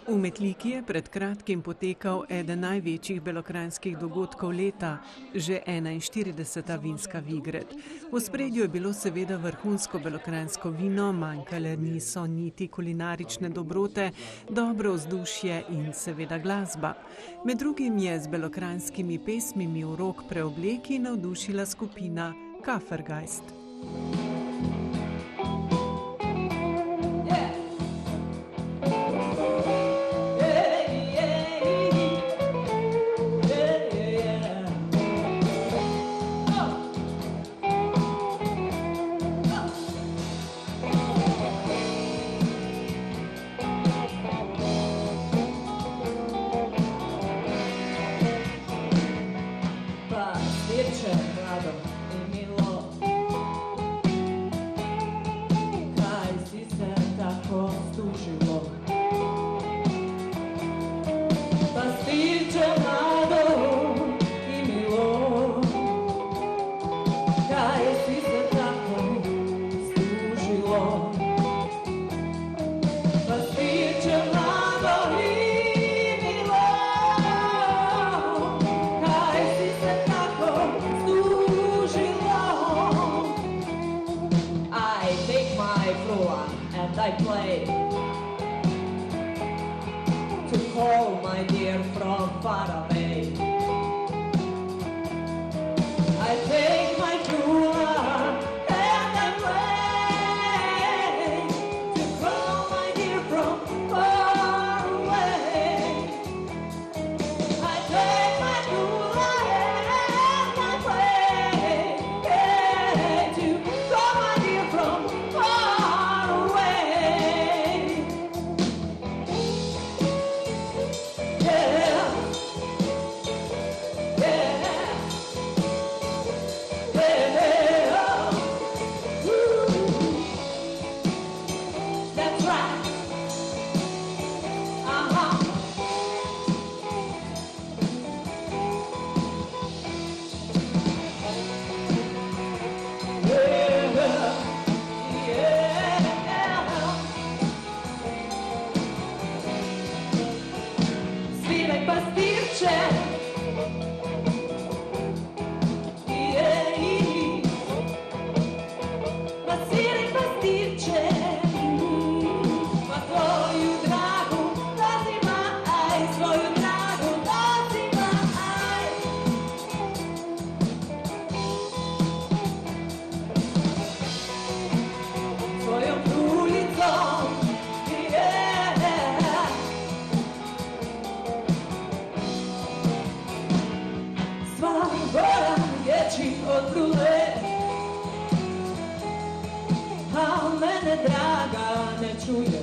V Metliki je pred kratkim potekal eden največjih belokranjskih dogodkov leta, že 41. vinska Vigred. V ospredju je bilo seveda vrhunsko belokranjsko vino, manjkale niso niti kulinarične dobrote, dobro vzdušje in seveda glasba. Med drugim je z belokranjskimi pesmimi v rok preobleki navdušila skupina Kafergeist. Pastirče mlado i milo, kaj si se tako stužilo? Pastirče mlado i milo, kaj si se tako stužilo? Pastirče mlado i and I play to call my dear from far away. I take my flute and I play to call my dear from far away. I take my flute and I play to call my dear from far away. Sviraj pastirče, ma sviraj pastirče, ma svoju dragu dozimaj, svoju dragu dozimaj. Svojom ulicom, sva gora ječi od rule, a mene draga ne čuje.